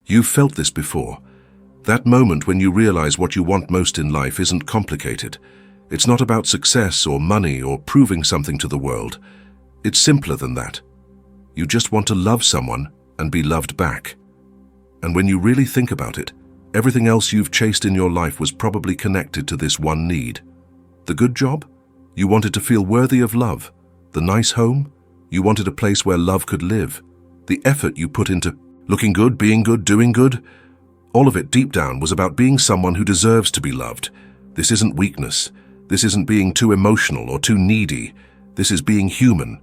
You've felt this before. That moment when you realize what you want most in life isn't complicated. It's not about success or money or proving something to the world. It's simpler than that. You just want to love someone and be loved back. And when you really think about it, everything else you've chased in your life was probably connected to this one need. The good job? You wanted to feel worthy of love. The nice home? You wanted a place where love could live. The effort you put into looking good, being good, doing good, all of it deep down was about being someone who deserves to be loved. This isn't weakness. This isn't being too emotional or too needy. This is being human.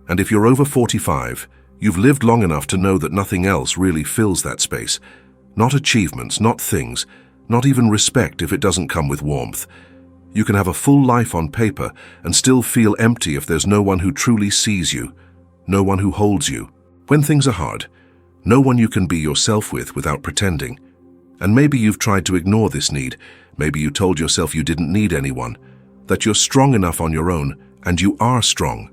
And if you're over 45, you've lived long enough to know that nothing else really fills that space. Not achievements, not things, not even respect if it doesn't come with warmth. You can have a full life on paper and still feel empty if there's no one who truly sees you, no one who holds you. When things are hard, no one you can be yourself with without pretending. And maybe you've tried to ignore this need. Maybe you told yourself you didn't need anyone, that you're strong enough on your own, and you are strong.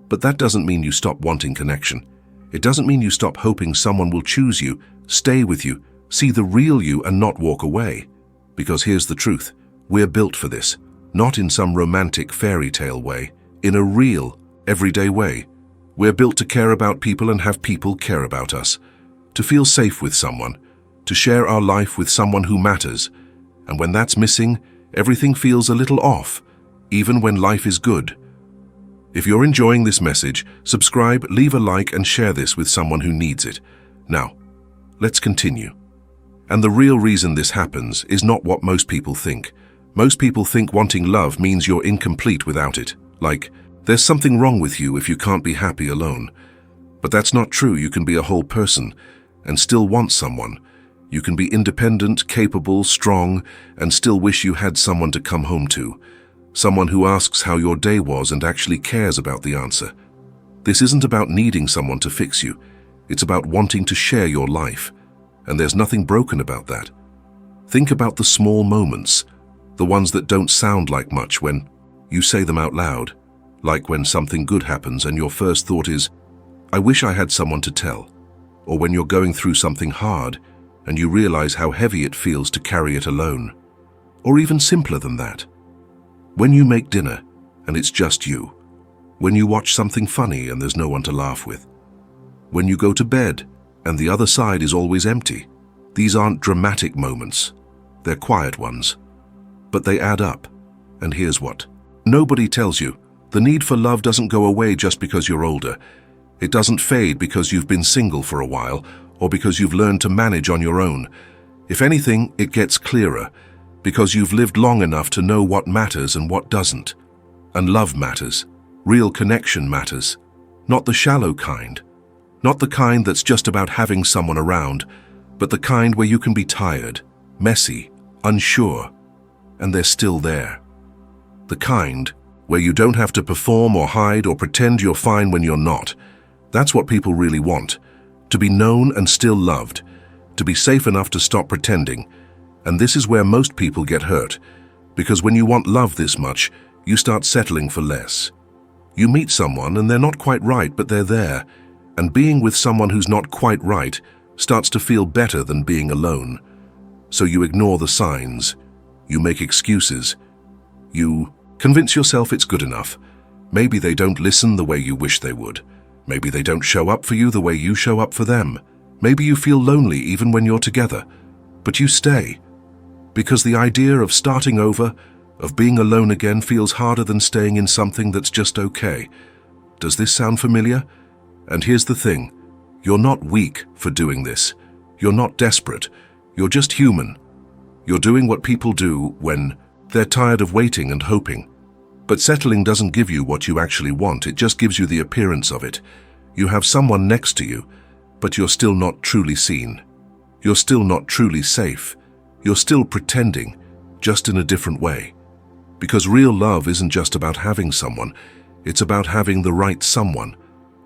But that doesn't mean you stop wanting connection. It doesn't mean you stop hoping someone will choose you, stay with you, see the real you and not walk away. Because here's the truth. We're built for this, not in some romantic fairy tale way, in a real, everyday way. We're built to care about people and have people care about us, to feel safe with someone, to share our life with someone who matters. And when that's missing, everything feels a little off, even when life is good. If you're enjoying this message, subscribe, leave a like and share this with someone who needs it. Now, let's continue. And the real reason this happens is not what most people think. Most people think wanting love means you're incomplete without it. Like, there's something wrong with you if you can't be happy alone. But that's not true. You can be a whole person and still want someone. You can be independent, capable, strong, and still wish you had someone to come home to. Someone who asks how your day was and actually cares about the answer. This isn't about needing someone to fix you. It's about wanting to share your life. And there's nothing broken about that. Think about the small moments, the ones that don't sound like much when you say them out loud. Like when something good happens and your first thought is, I wish I had someone to tell. Or when you're going through something hard and you realize how heavy it feels to carry it alone. Or even simpler than that. When you make dinner and it's just you. When you watch something funny and there's no one to laugh with. When you go to bed and the other side is always empty. These aren't dramatic moments. They're quiet ones. But they add up. And here's what. Nobody tells you. The need for love doesn't go away just because you're older. It doesn't fade because you've been single for a while or because you've learned to manage on your own. If anything, it gets clearer because you've lived long enough to know what matters and what doesn't. And love matters. Real connection matters. Not the shallow kind. Not the kind that's just about having someone around, but the kind where you can be tired, messy, unsure, and they're still there. The kind where you don't have to perform or hide or pretend you're fine when you're not. That's what people really want. To be known and still loved. To be safe enough to stop pretending. And this is where most people get hurt. Because when you want love this much, you start settling for less. You meet someone and they're not quite right, but they're there. And being with someone who's not quite right starts to feel better than being alone. So you ignore the signs. You make excuses. You convince yourself it's good enough. Maybe they don't listen the way you wish they would. Maybe they don't show up for you the way you show up for them. Maybe you feel lonely even when you're together. But you stay. Because the idea of starting over, of being alone again, feels harder than staying in something that's just okay. Does this sound familiar? And here's the thing. You're not weak for doing this. You're not desperate. You're just human. You're doing what people do when they're tired of waiting and hoping. But settling doesn't give you what you actually want. It just gives you the appearance of it. You have someone next to you, but you're still not truly seen. You're still not truly safe. You're still pretending, just in a different way. Because real love isn't just about having someone. It's about having the right someone.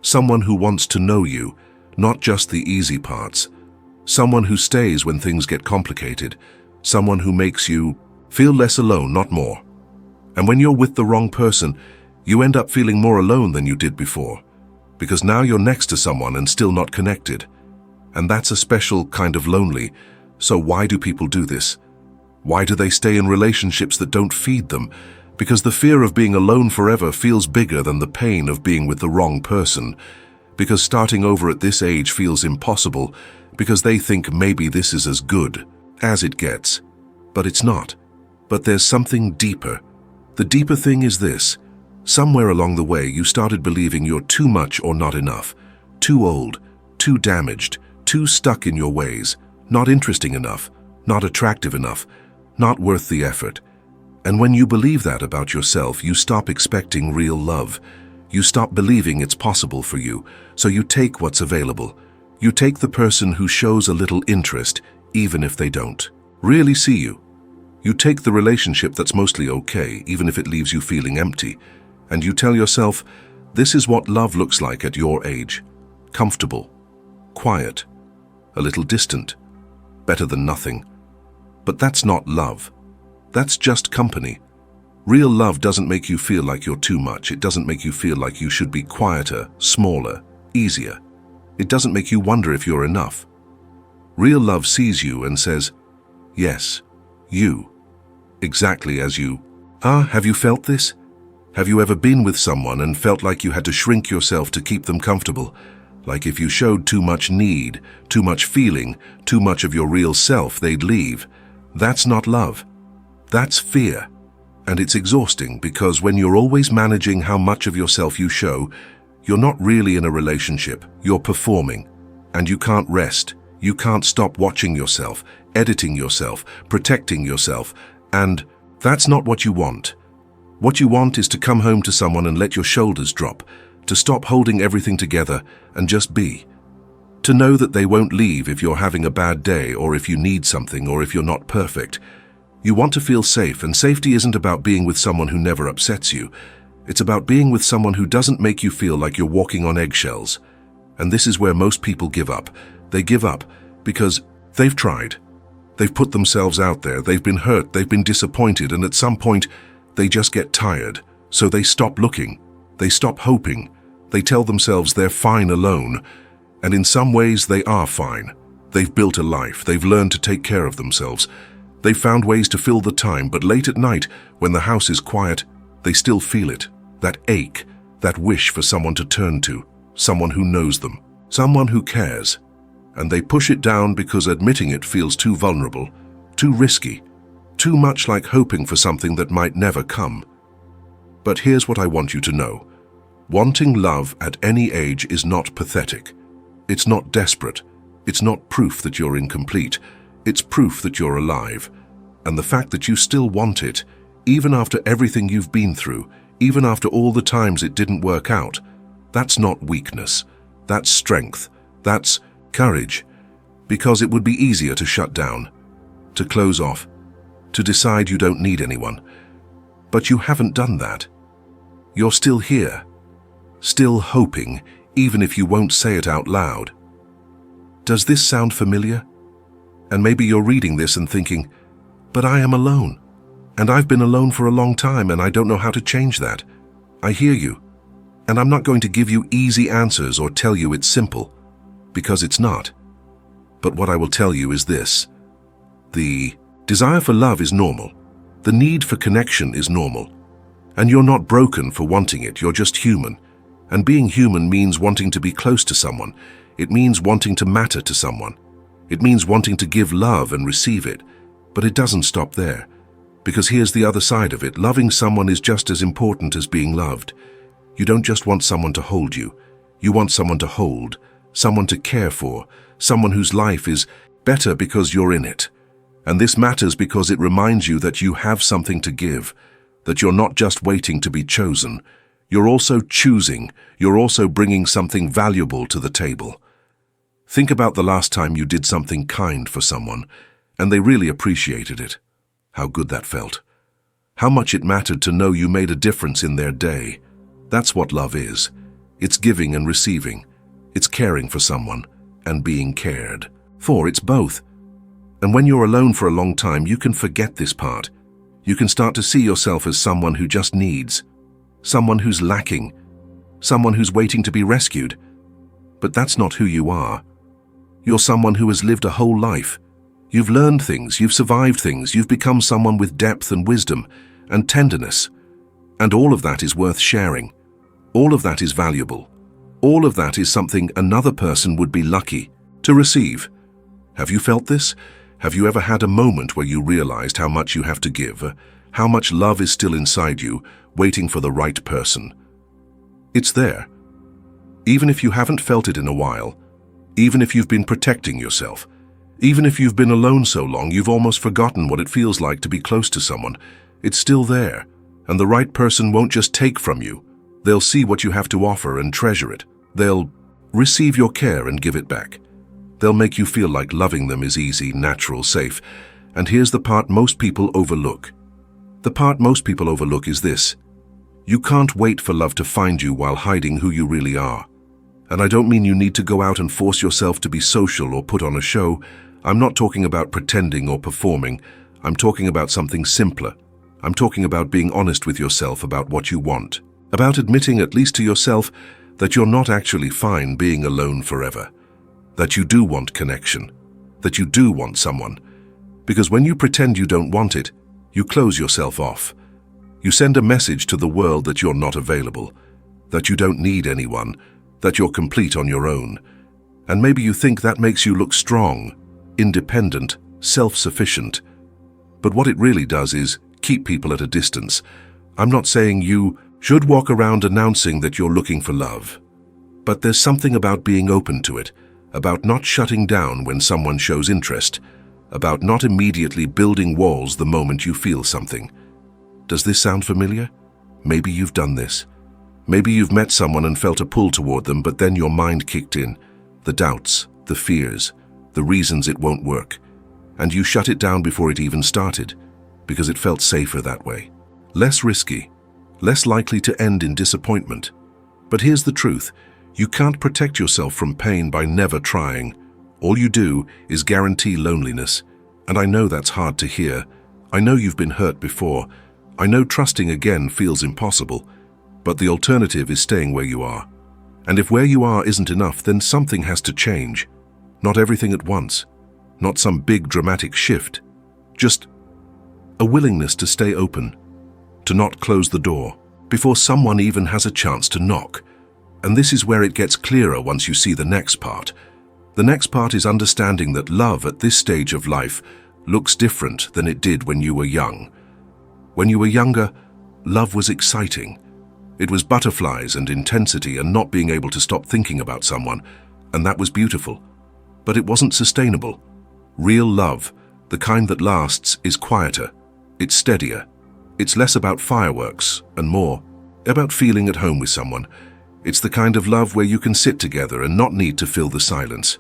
Someone who wants to know you, not just the easy parts. Someone who stays when things get complicated. Someone who makes you feel less alone, not more. And when you're with the wrong person, you end up feeling more alone than you did before. Because now you're next to someone and still not connected. And that's a special kind of lonely. So why do people do this? Why do they stay in relationships that don't feed them? Because the fear of being alone forever feels bigger than the pain of being with the wrong person. Because starting over at this age feels impossible. Because they think maybe this is as good as it gets. But it's not. But there's something deeper. The deeper thing is this. Somewhere along the way you started believing you're too much or not enough. Too old, too damaged, too stuck in your ways. Not interesting enough, not attractive enough, not worth the effort. And when you believe that about yourself, you stop expecting real love. You stop believing it's possible for you, so you take what's available. You take the person who shows a little interest, even if they don't really see you. You take the relationship that's mostly okay, even if it leaves you feeling empty. And you tell yourself, this is what love looks like at your age. Comfortable, quiet, a little distant, better than nothing. But that's not love. That's just company. Real love doesn't make you feel like you're too much. It doesn't make you feel like you should be quieter, smaller, easier. It doesn't make you wonder if you're enough. Real love sees you and says, yes, you, exactly as you are. Have you felt this? Have you ever been with someone and felt like you had to shrink yourself to keep them comfortable? Like if you showed too much need, too much feeling, too much of your real self, they'd leave. That's not love. That's fear. And it's exhausting because when you're always managing how much of yourself you show, you're not really in a relationship, you're performing. And you can't rest. You can't stop watching yourself, editing yourself, protecting yourself. And that's not what you want. What you want is to come home to someone and let your shoulders drop, to stop holding everything together and just be. To know that they won't leave if you're having a bad day or if you need something or if you're not perfect. You want to feel safe, and safety isn't about being with someone who never upsets you. It's about being with someone who doesn't make you feel like you're walking on eggshells. And this is where most people give up. They give up because they've tried. They've put themselves out there, they've been hurt, they've been disappointed, and at some point, they just get tired. So they stop looking. They stop hoping. They tell themselves they're fine alone. And in some ways, they are fine. They've built a life. They've learned to take care of themselves. They've found ways to fill the time, but late at night, when the house is quiet, they still feel it. That ache, that wish for someone to turn to, someone who knows them, someone who cares. And they push it down because admitting it feels too vulnerable, too risky, too much like hoping for something that might never come. But here's what I want you to know. Wanting love at any age is not pathetic. It's not desperate. It's not proof that you're incomplete. It's proof that you're alive. And the fact that you still want it, even after everything you've been through, even after all the times it didn't work out, that's not weakness. That's strength. That's courage. Because it would be easier to shut down, to close off, to decide you don't need anyone. But you haven't done that. You're still here, still hoping, even if you won't say it out loud. Does this sound familiar? And maybe you're reading this and thinking, but I am alone. And I've been alone for a long time and I don't know how to change that. I hear you. And I'm not going to give you easy answers or tell you it's simple, because it's not. But what I will tell you is this. The desire for love is normal. The need for connection is normal. And you're not broken for wanting it, you're just human. And being human means wanting to be close to someone. It means wanting to matter to someone. It means wanting to give love and receive it. But it doesn't stop there. Because here's the other side of it. Loving someone is just as important as being loved. You don't just want someone to hold you. You want someone to hold, someone to care for, someone whose life is better because you're in it. And this matters because it reminds you that you have something to give, that you're not just waiting to be chosen. You're also choosing. You're also bringing something valuable to the table. Think about the last time you did something kind for someone, and they really appreciated it. How good that felt. How much it mattered to know you made a difference in their day. That's what love is. It's giving and receiving. It's caring for someone and being cared for. It's both. And when you're alone for a long time, you can forget this part. You can start to see yourself as someone who just needs, someone who's lacking, someone who's waiting to be rescued. But that's not who you are. You're someone who has lived a whole life. You've learned things, you've survived things, you've become someone with depth and wisdom and tenderness. And all of that is worth sharing. All of that is valuable. All of that is something another person would be lucky to receive. Have you felt this? Have you ever had a moment where you realized how much you have to give, how much love is still inside you, waiting for the right person? It's there. Even if you haven't felt it in a while, even if you've been protecting yourself, even if you've been alone so long you've almost forgotten what it feels like to be close to someone, it's still there, and the right person won't just take from you. They'll see what you have to offer and treasure it. They'll receive your care and give it back. They'll make you feel like loving them is easy, natural, safe. And here's the part most people overlook. The part most people overlook is this: you can't wait for love to find you while hiding who you really are. And I don't mean you need to go out and force yourself to be social or put on a show. I'm not talking about pretending or performing. I'm talking about something simpler. I'm talking about being honest with yourself about what you want. About admitting, at least to yourself, that you're not actually fine being alone forever. That you do want connection. That you do want someone. Because when you pretend you don't want it, you close yourself off. You send a message to the world that you're not available, that you don't need anyone, that you're complete on your own. And maybe you think that makes you look strong, independent, self-sufficient. But what it really does is keep people at a distance. I'm not saying you should walk around announcing that you're looking for love. But there's something about being open to it, about not shutting down when someone shows interest, about not immediately building walls the moment you feel something. Does this sound familiar? Maybe you've done this. Maybe you've met someone and felt a pull toward them, but then your mind kicked in. The doubts, the fears, the reasons it won't work. And you shut it down before it even started, because it felt safer that way. Less risky, less likely to end in disappointment. But here's the truth. You can't protect yourself from pain by never trying. All you do is guarantee loneliness. And I know that's hard to hear. I know you've been hurt before. I know trusting again feels impossible. But the alternative is staying where you are. And if where you are isn't enough, then something has to change. Not everything at once. Not some big dramatic shift. Just a willingness to stay open. To not close the door before someone even has a chance to knock. And this is where it gets clearer once you see the next part. The next part is understanding that love at this stage of life looks different than it did when you were young. When you were younger, love was exciting. It was butterflies and intensity and not being able to stop thinking about someone, and that was beautiful. But it wasn't sustainable. Real love, the kind that lasts, is quieter. It's steadier. It's less about fireworks and more about feeling at home with someone. It's the kind of love where you can sit together and not need to fill the silence.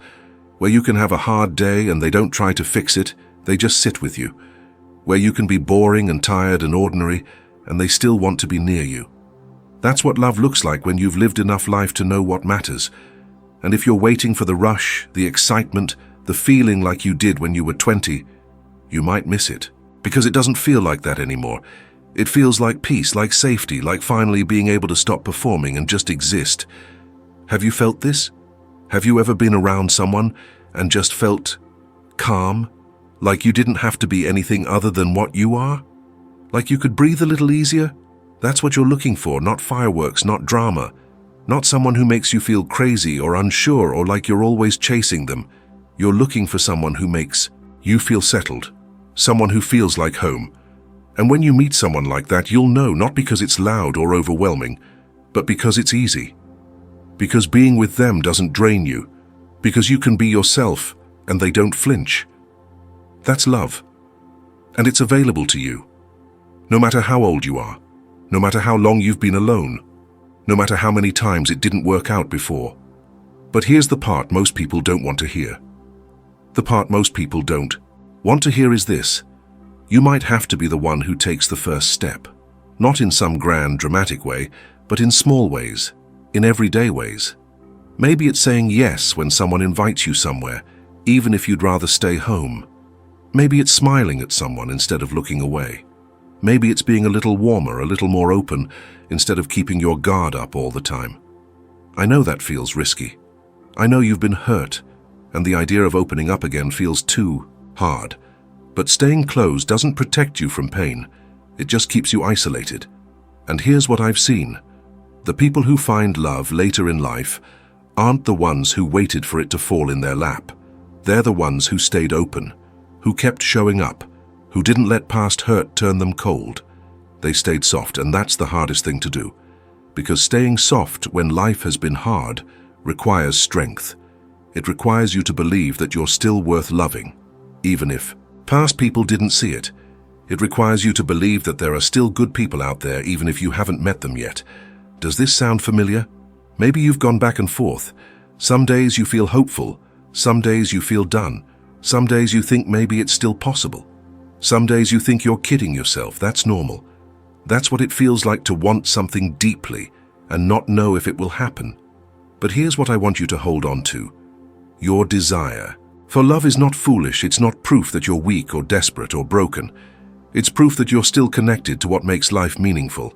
Where you can have a hard day and they don't try to fix it, they just sit with you. Where you can be boring and tired and ordinary and they still want to be near you. That's what love looks like when you've lived enough life to know what matters. And if you're waiting for the rush, the excitement, the feeling like you did when you were 20, you might miss it. Because it doesn't feel like that anymore. It feels like peace, like safety, like finally being able to stop performing and just exist. Have you felt this? Have you ever been around someone and just felt calm? Like you didn't have to be anything other than what you are? Like you could breathe a little easier? That's what you're looking for, not fireworks, not drama. Not someone who makes you feel crazy or unsure or like you're always chasing them. You're looking for someone who makes you feel settled. Someone who feels like home. And when you meet someone like that, you'll know, not because it's loud or overwhelming, but because it's easy. Because being with them doesn't drain you. Because you can be yourself and they don't flinch. That's love. And it's available to you. No matter how old you are. No matter how long you've been alone. No matter how many times it didn't work out before. But here's the part most people don't want to hear. The part most people don't want to hear is this. You might have to be the one who takes the first step. Not in some grand, dramatic way, but in small ways, in everyday ways. Maybe it's saying yes when someone invites you somewhere, even if you'd rather stay home. Maybe it's smiling at someone instead of looking away. Maybe it's being a little warmer, a little more open, instead of keeping your guard up all the time. I know that feels risky. I know you've been hurt, and the idea of opening up again feels too hard. But staying closed doesn't protect you from pain. It just keeps you isolated. And here's what I've seen. The people who find love later in life aren't the ones who waited for it to fall in their lap. They're the ones who stayed open, who kept showing up, who didn't let past hurt turn them cold. They stayed soft, and that's the hardest thing to do. Because staying soft when life has been hard requires strength. It requires you to believe that you're still worth loving, even if past people didn't see it. It requires you to believe that there are still good people out there even if you haven't met them yet. Does this sound familiar? Maybe you've gone back and forth. Some days you feel hopeful, some days you feel done, some days you think maybe it's still possible. Some days you think you're kidding yourself. That's normal. That's what it feels like to want something deeply and not know if it will happen. But here's what I want you to hold on to: your desire. For love is not foolish. It's not proof that you're weak or desperate or broken. It's proof that you're still connected to what makes life meaningful.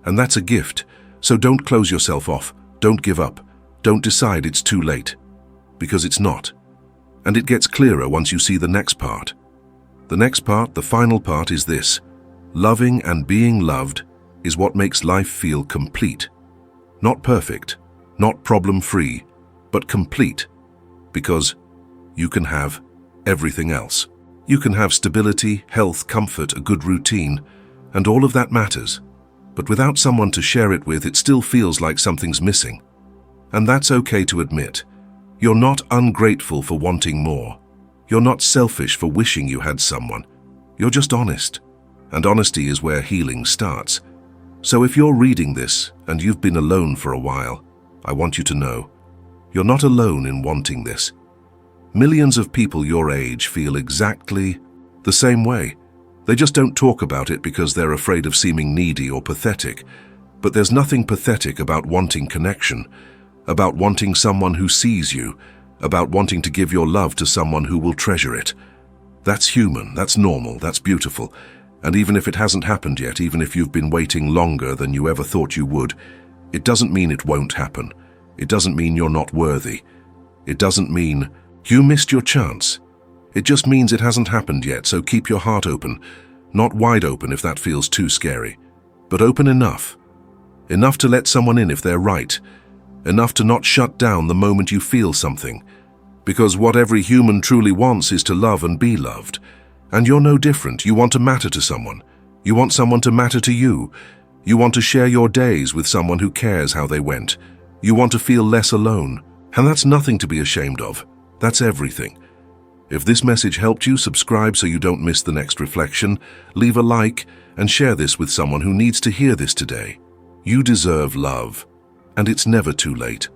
And that's a gift. So don't close yourself off. Don't give up. Don't decide it's too late. Because it's not. And it gets clearer once you see the next part. The next part, the final part, is this: loving and being loved is what makes life feel complete. Not perfect, not problem-free, but complete. Because you can have everything else. You can have stability, health, comfort, a good routine, and all of that matters. But without someone to share it with, it still feels like something's missing. And that's okay to admit. You're not ungrateful for wanting more. You're not selfish for wishing you had someone. You're just honest. And honesty is where healing starts. So if you're reading this and you've been alone for a while, I want you to know, you're not alone in wanting this. Millions of people your age feel exactly the same way. They just don't talk about it because they're afraid of seeming needy or pathetic. But there's nothing pathetic about wanting connection, about wanting someone who sees you, about wanting to give your love to someone who will treasure it. That's human, that's normal, that's beautiful. And even if it hasn't happened yet, even if you've been waiting longer than you ever thought you would, it doesn't mean it won't happen. It doesn't mean you're not worthy. It doesn't mean you missed your chance. It just means it hasn't happened yet, so keep your heart open. Not wide open if that feels too scary, but open enough. Enough to let someone in if they're right. Enough to not shut down the moment you feel something. Because what every human truly wants is to love and be loved. And you're no different. You want to matter to someone. You want someone to matter to you. You want to share your days with someone who cares how they went. You want to feel less alone. And that's nothing to be ashamed of. That's everything. If this message helped you, subscribe so you don't miss the next reflection, leave a like, and share this with someone who needs to hear this today. You deserve love, and it's never too late.